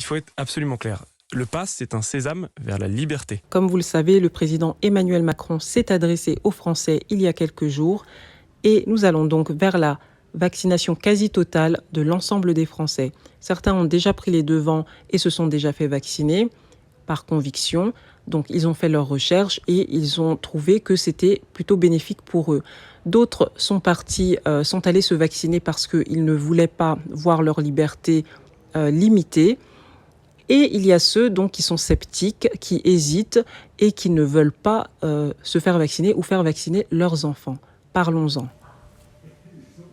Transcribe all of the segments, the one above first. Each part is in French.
faut être absolument clair. Le pass, c'est un sésame vers la liberté. Comme vous le savez, le président Emmanuel Macron s'est adressé aux Français il y a quelques jours et nous allons donc vers la vaccination quasi totale de l'ensemble des Français. Certains ont déjà pris les devants et se sont déjà fait vacciner par conviction. Donc ils ont fait leurs recherches et ils ont trouvé que c'était plutôt bénéfique pour eux. D'autres sont allés se vacciner parce qu'ils ne voulaient pas voir leur liberté limitée. Et il y a ceux donc qui sont sceptiques, qui hésitent et qui ne veulent pas se faire vacciner ou faire vacciner leurs enfants. Parlons-en.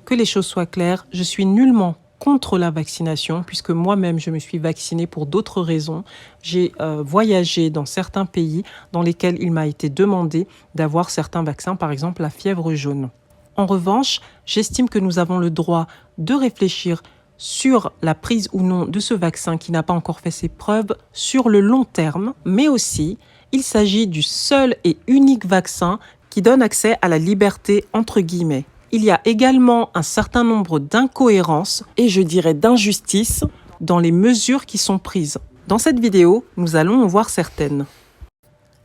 Que les choses soient claires, je suis nullement contre la vaccination puisque moi-même je me suis vaccinée pour d'autres raisons. J'ai voyagé dans certains pays dans lesquels il m'a été demandé d'avoir certains vaccins, par exemple la fièvre jaune. En revanche, j'estime que nous avons le droit de réfléchir sur la prise ou non de ce vaccin qui n'a pas encore fait ses preuves sur le long terme, mais aussi il s'agit du seul et unique vaccin qui donne accès à la liberté entre guillemets. Il y a également un certain nombre d'incohérences et je dirais d'injustices dans les mesures qui sont prises. Dans cette vidéo, nous allons en voir certaines.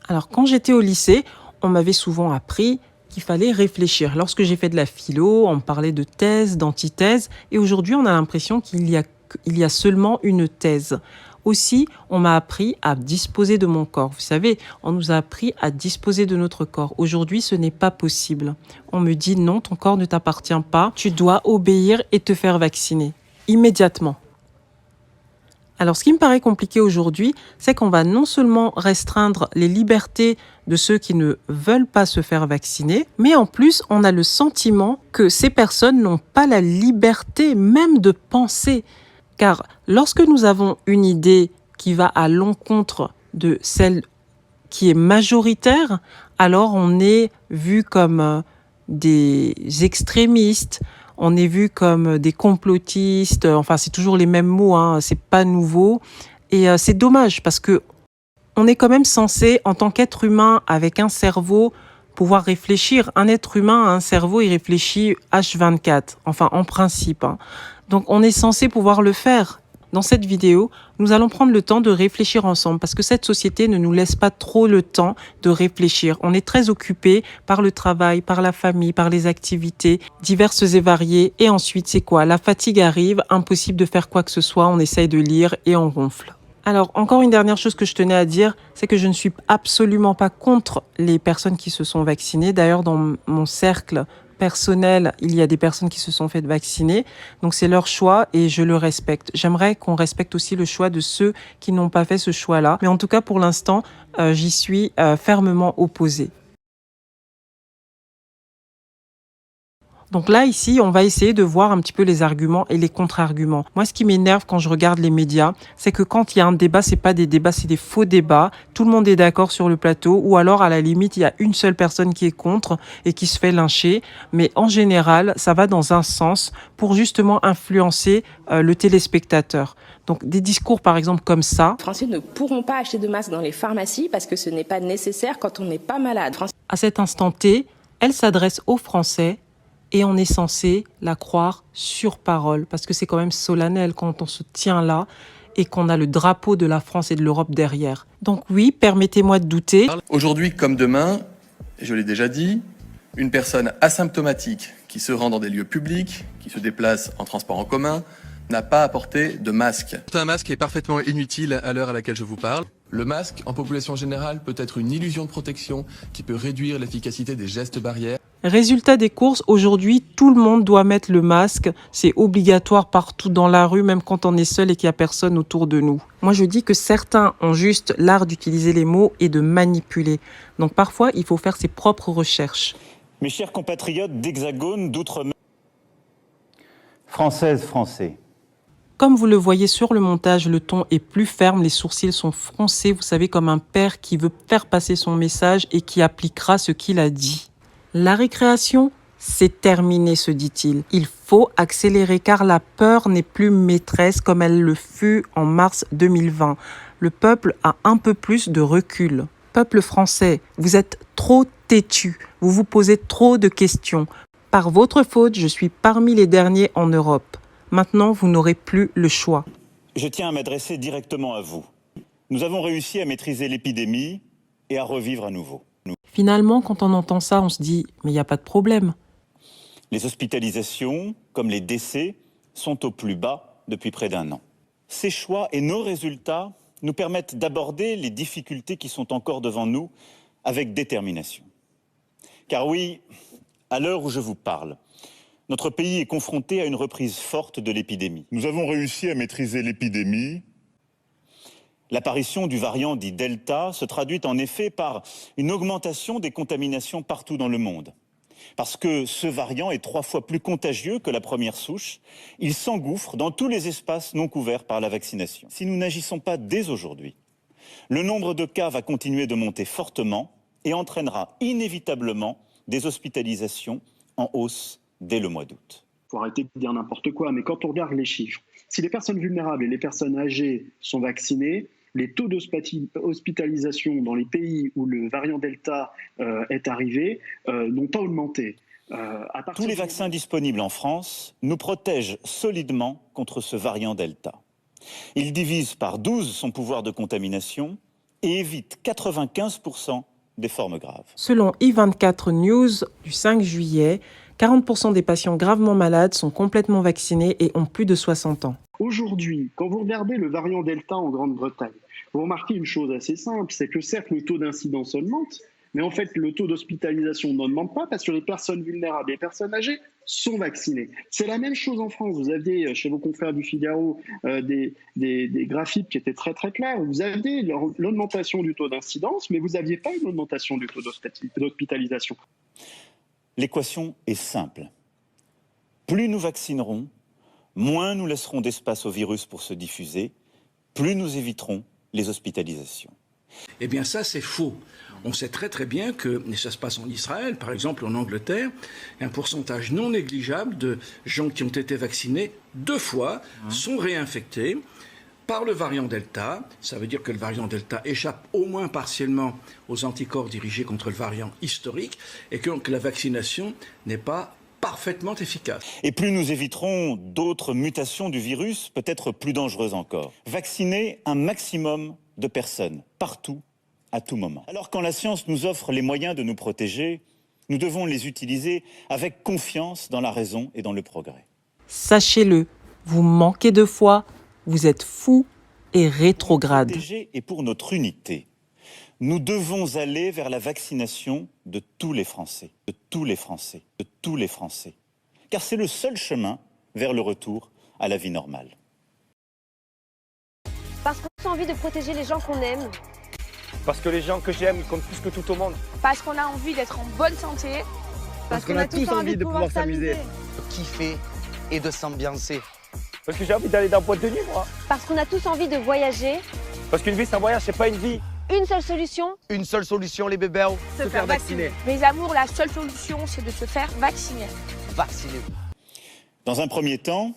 Alors quand j'étais au lycée, on m'avait souvent appris qu'il fallait réfléchir. Lorsque j'ai fait de la philo, on me parlait de thèse, d'antithèse, et aujourd'hui on a l'impression qu'il y a seulement une thèse. Aussi, on m'a appris à disposer de mon corps. Vous savez, on nous a appris à disposer de notre corps. Aujourd'hui, ce n'est pas possible. On me dit non, ton corps ne t'appartient pas, tu dois obéir et te faire vacciner immédiatement. Alors, ce qui me paraît compliqué aujourd'hui, c'est qu'on va non seulement restreindre les libertés de ceux qui ne veulent pas se faire vacciner, mais en plus, on a le sentiment que ces personnes n'ont pas la liberté même de penser. Car lorsque nous avons une idée qui va à l'encontre de celle qui est majoritaire, alors on est vu comme des extrémistes, on est vu comme des complotistes, enfin c'est toujours les mêmes mots, hein, c'est pas nouveau. Et c'est dommage parce que on est quand même censé, en tant qu'être humain avec un cerveau, pouvoir réfléchir. Un être humain a un cerveau, il réfléchit H24, enfin en principe, hein. Donc on est censé pouvoir le faire. Dans cette vidéo, nous allons prendre le temps de réfléchir ensemble parce que cette société ne nous laisse pas trop le temps de réfléchir. On est très occupé par le travail, par la famille, par les activités diverses et variées. Et ensuite, c'est quoi? La fatigue arrive, impossible de faire quoi que ce soit, on essaye de lire et on ronfle. Alors, encore une dernière chose que je tenais à dire, c'est que je ne suis absolument pas contre les personnes qui se sont vaccinées. D'ailleurs, dans mon cercle personnel, il y a des personnes qui se sont faites vacciner. Donc, c'est leur choix et je le respecte. J'aimerais qu'on respecte aussi le choix de ceux qui n'ont pas fait ce choix-là. Mais en tout cas, pour l'instant, j'y suis fermement opposée. Donc là, ici, on va essayer de voir un petit peu les arguments et les contre-arguments. Moi, ce qui m'énerve quand je regarde les médias, c'est que quand il y a un débat, c'est pas des débats, c'est des faux débats. Tout le monde est d'accord sur le plateau ou alors, à la limite, il y a une seule personne qui est contre et qui se fait lyncher. Mais en général, ça va dans un sens pour justement influencer le téléspectateur. Donc, des discours, par exemple, comme ça. Les Français ne pourront pas acheter de masques dans les pharmacies parce que ce n'est pas nécessaire quand on n'est pas malade. À cet instant T, elle s'adresse aux Français. Et on est censé la croire sur parole, parce que c'est quand même solennel quand on se tient là et qu'on a le drapeau de la France et de l'Europe derrière. Donc oui, permettez-moi de douter. Aujourd'hui comme demain, je l'ai déjà dit, une personne asymptomatique qui se rend dans des lieux publics, qui se déplace en transport en commun, n'a pas à porter de masque. Un masque est parfaitement inutile à l'heure à laquelle je vous parle. Le masque, en population générale, peut être une illusion de protection qui peut réduire l'efficacité des gestes barrières. Résultat des courses, aujourd'hui, tout le monde doit mettre le masque. C'est obligatoire partout dans la rue, même quand on est seul et qu'il n'y a personne autour de nous. Moi, je dis que certains ont juste l'art d'utiliser les mots et de manipuler. Donc parfois, il faut faire ses propres recherches. Mes chers compatriotes d'Hexagone, d'outre-mer... Françaises, Français. Comme vous le voyez sur le montage, le ton est plus ferme, les sourcils sont froncés, vous savez, comme un père qui veut faire passer son message et qui appliquera ce qu'il a dit. La récréation, c'est terminé, se dit-il. Il faut accélérer car la peur n'est plus maîtresse comme elle le fut en mars 2020. Le peuple a un peu plus de recul. Peuple français, vous êtes trop têtu, vous vous posez trop de questions. Par votre faute, je suis parmi les derniers en Europe. Maintenant, vous n'aurez plus le choix. Je tiens à m'adresser directement à vous. Nous avons réussi à maîtriser l'épidémie et à revivre à nouveau. Finalement, quand on entend ça, on se dit « mais il n'y a pas de problème ». Les hospitalisations, comme les décès, sont au plus bas depuis près d'un an. Ces choix et nos résultats nous permettent d'aborder les difficultés qui sont encore devant nous avec détermination. Car oui, à l'heure où je vous parle, notre pays est confronté à une reprise forte de l'épidémie. Nous avons réussi à maîtriser l'épidémie. L'apparition du variant dit Delta se traduit en effet par une augmentation des contaminations partout dans le monde. Parce que ce variant est 3 fois plus contagieux que la première souche, il s'engouffre dans tous les espaces non couverts par la vaccination. Si nous n'agissons pas dès aujourd'hui, le nombre de cas va continuer de monter fortement et entraînera inévitablement des hospitalisations en hausse dès le mois d'août. Il faut arrêter de dire n'importe quoi, mais quand on regarde les chiffres, si les personnes vulnérables et les personnes âgées sont vaccinées, les taux d'hospitalisation dans les pays où le variant Delta est arrivé n'ont pas augmenté. Tous les vaccins disponibles en France nous protègent solidement contre ce variant Delta. Il divise par 12 son pouvoir de contamination et évite 95% des formes graves. Selon I24 News du 5 juillet, 40% des patients gravement malades sont complètement vaccinés et ont plus de 60 ans. Aujourd'hui, quand vous regardez le variant Delta en Grande-Bretagne, vous remarquez une chose assez simple, c'est que certes le taux d'incidence augmente, mais en fait le taux d'hospitalisation n'augmente pas parce que les personnes vulnérables et les personnes âgées sont vaccinées. C'est la même chose en France. Vous aviez chez vos confrères du Figaro des graphiques qui étaient très très clairs. Vous aviez l'augmentation du taux d'incidence, mais vous n'aviez pas une augmentation du taux d'hospitalisation. L'équation est simple. Plus nous vaccinerons, moins nous laisserons d'espace au virus pour se diffuser, plus nous éviterons les hospitalisations. Eh bien ça c'est faux. On sait très très bien que, et ça se passe en Israël, par exemple en Angleterre, un pourcentage non négligeable de gens qui ont été vaccinés 2 fois sont réinfectés par le variant Delta. Ça veut dire que le variant Delta échappe au moins partiellement aux anticorps dirigés contre le variant historique et que la vaccination n'est pas parfaitement efficace. Et plus nous éviterons d'autres mutations du virus, peut-être plus dangereuses encore. Vacciner un maximum de personnes, partout, à tout moment. Alors quand la science nous offre les moyens de nous protéger, nous devons les utiliser avec confiance dans la raison et dans le progrès. Sachez-le, vous manquez de foi, vous êtes fou et rétrograde. Pour nous protéger et pour notre unité, nous devons aller vers la vaccination de tous les Français, de tous les Français, de tous les Français. Car c'est le seul chemin vers le retour à la vie normale. Parce qu'on a envie de protéger les gens qu'on aime. Parce que les gens que j'aime comptent plus que tout au monde. Parce qu'on a envie d'être en bonne santé. Parce qu'on a tous envie de pouvoir s'amuser. Kiffer et de s'ambiancer. Parce que j'ai envie d'aller dans boîte de nuit, moi. Parce qu'on a tous envie de voyager. Parce qu'une vie sans voyage, c'est pas une vie. Une seule solution. Une seule solution, les bébés. Se faire vacciner. Mes amours, la seule solution, c'est de se faire vacciner. Vaccinez-vous. Dans un premier temps,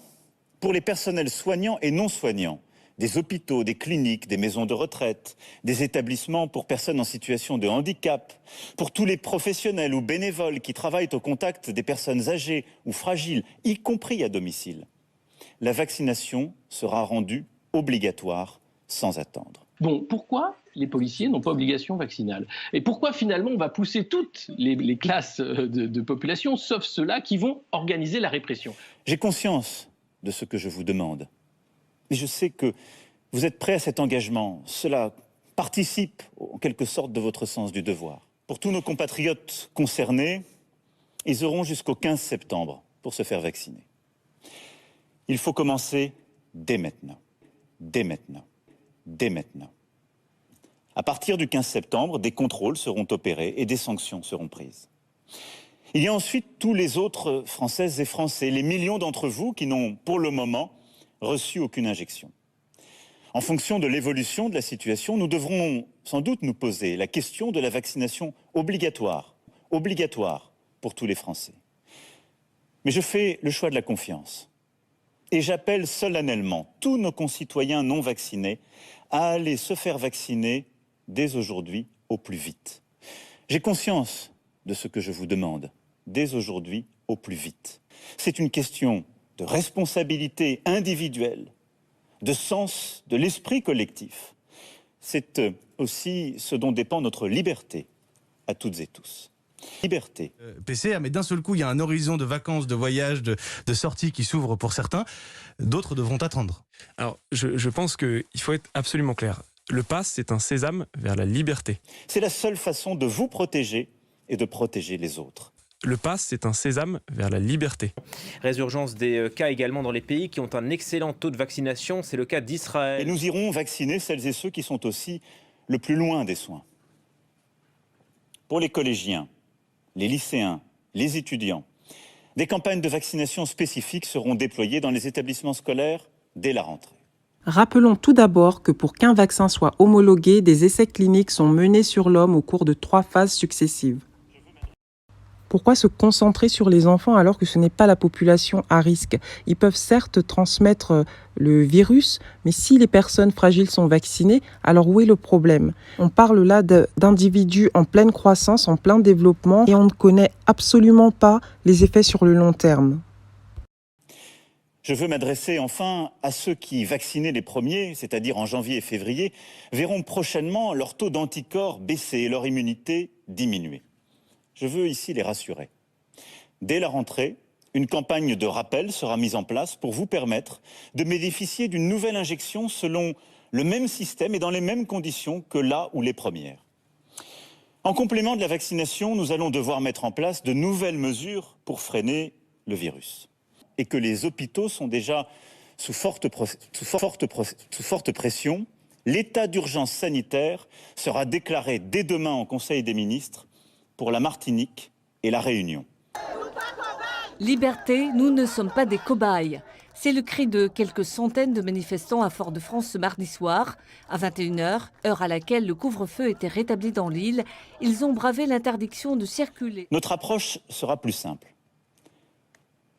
pour les personnels soignants et non soignants, des hôpitaux, des cliniques, des maisons de retraite, des établissements pour personnes en situation de handicap, pour tous les professionnels ou bénévoles qui travaillent au contact des personnes âgées ou fragiles, y compris à domicile, la vaccination sera rendue obligatoire sans attendre. Bon, pourquoi les policiers n'ont pas obligation vaccinale? Et pourquoi finalement on va pousser toutes les classes de population, sauf ceux-là qui vont organiser la répression? J'ai conscience de ce que je vous demande. Et je sais que vous êtes prêts à cet engagement. Cela participe en quelque sorte de votre sens du devoir. Pour tous nos compatriotes concernés, ils auront jusqu'au 15 septembre pour se faire vacciner. Il faut commencer dès maintenant. Dès maintenant. Dès maintenant. À partir du 15 septembre, des contrôles seront opérés et des sanctions seront prises. Il y a ensuite tous les autres Françaises et Français, les millions d'entre vous qui n'ont pour le moment reçu aucune injection. En fonction de l'évolution de la situation, nous devrons sans doute nous poser la question de la vaccination obligatoire pour tous les Français. Mais je fais le choix de la confiance. Et j'appelle solennellement tous nos concitoyens non vaccinés à aller se faire vacciner dès aujourd'hui au plus vite. J'ai conscience de ce que je vous demande, dès aujourd'hui au plus vite. C'est une question de responsabilité individuelle, de sens de l'esprit collectif. C'est aussi ce dont dépend notre liberté à toutes et tous. Liberté. PCR, mais d'un seul coup, il y a un horizon de vacances, de voyages, de sorties qui s'ouvre pour certains. D'autres devront attendre. Alors, je pense qu'il faut être absolument clair. Le pass, c'est un sésame vers la liberté. C'est la seule façon de vous protéger et de protéger les autres. Le pass, c'est un sésame vers la liberté. Résurgence des cas également dans les pays qui ont un excellent taux de vaccination. C'est le cas d'Israël. Et nous irons vacciner celles et ceux qui sont aussi le plus loin des soins. Pour les collégiens, les lycéens, les étudiants, des campagnes de vaccination spécifiques seront déployées dans les établissements scolaires dès la rentrée. Rappelons tout d'abord que pour qu'un vaccin soit homologué, des essais cliniques sont menés sur l'homme au cours de 3 phases successives. Pourquoi se concentrer sur les enfants alors que ce n'est pas la population à risque? Ils peuvent certes transmettre le virus, mais si les personnes fragiles sont vaccinées, alors où est le problème? On parle là d'individus en pleine croissance, en plein développement, et on ne connaît absolument pas les effets sur le long terme. Je veux m'adresser enfin à ceux qui, vaccinés les premiers, c'est-à-dire en janvier et février, verront prochainement leur taux d'anticorps baisser et leur immunité diminuer. Je veux ici les rassurer. Dès la rentrée, une campagne de rappel sera mise en place pour vous permettre de bénéficier d'une nouvelle injection selon le même système et dans les mêmes conditions que là où les premières. En complément de la vaccination, nous allons devoir mettre en place de nouvelles mesures pour freiner le virus. Et que les hôpitaux sont déjà sous forte pression, l'état d'urgence sanitaire sera déclaré dès demain en Conseil des ministres pour la Martinique et la Réunion. Liberté, nous ne sommes pas des cobayes. C'est le cri de quelques centaines de manifestants à Fort-de-France ce mardi soir. À 21h, heure à laquelle le couvre-feu était rétabli dans l'île, ils ont bravé l'interdiction de circuler. Notre approche sera plus simple.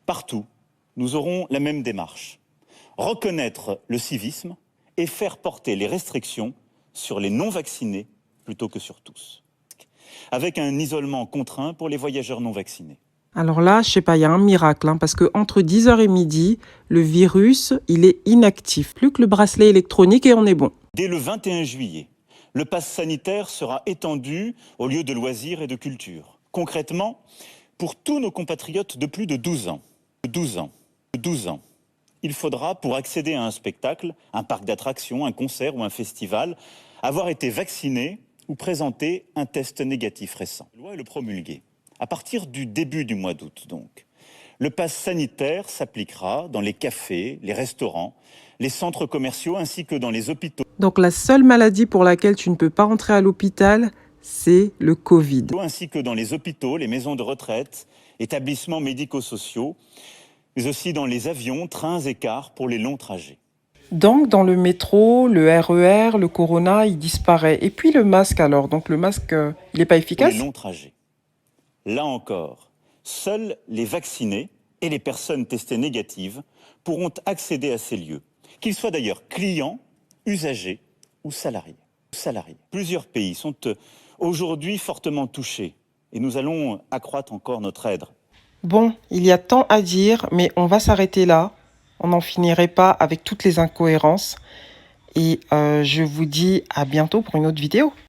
Partout, nous aurons la même démarche. Reconnaître le civisme et faire porter les restrictions sur les non-vaccinés plutôt que sur tous. Avec un isolement contraint pour les voyageurs non vaccinés. Alors là, je sais pas, il y a un miracle, parce que entre 10h et midi, le virus, il est inactif. Plus que le bracelet électronique et on est bon. Dès le 21 juillet, le pass sanitaire sera étendu aux lieux de loisirs et de culture. Concrètement, pour tous nos compatriotes de plus de 12 ans. 12 ans. Il faudra, pour accéder à un spectacle, un parc d'attractions, un concert ou un festival, avoir été vacciné ou présenter un test négatif récent. La loi est le promulguée. À partir du début du mois d'août, donc, le pass sanitaire s'appliquera dans les cafés, les restaurants, les centres commerciaux ainsi que dans les hôpitaux. Donc la seule maladie pour laquelle tu ne peux pas rentrer à l'hôpital, c'est le Covid. Ainsi que dans les hôpitaux, les maisons de retraite, établissements médico-sociaux, mais aussi dans les avions, trains et cars pour les longs trajets. Donc, dans le métro, le RER, le Corona, il disparaît. Et puis le masque alors? Donc le masque, il n'est pas efficace? Pour les longs trajets. Là encore, seuls les vaccinés et les personnes testées négatives pourront accéder à ces lieux, qu'ils soient d'ailleurs clients, usagers ou salariés. Plusieurs pays sont aujourd'hui fortement touchés et nous allons accroître encore notre aide. Bon, il y a tant à dire, mais on va s'arrêter là. On n'en finirait pas avec toutes les incohérences. Et je vous dis à bientôt pour une autre vidéo.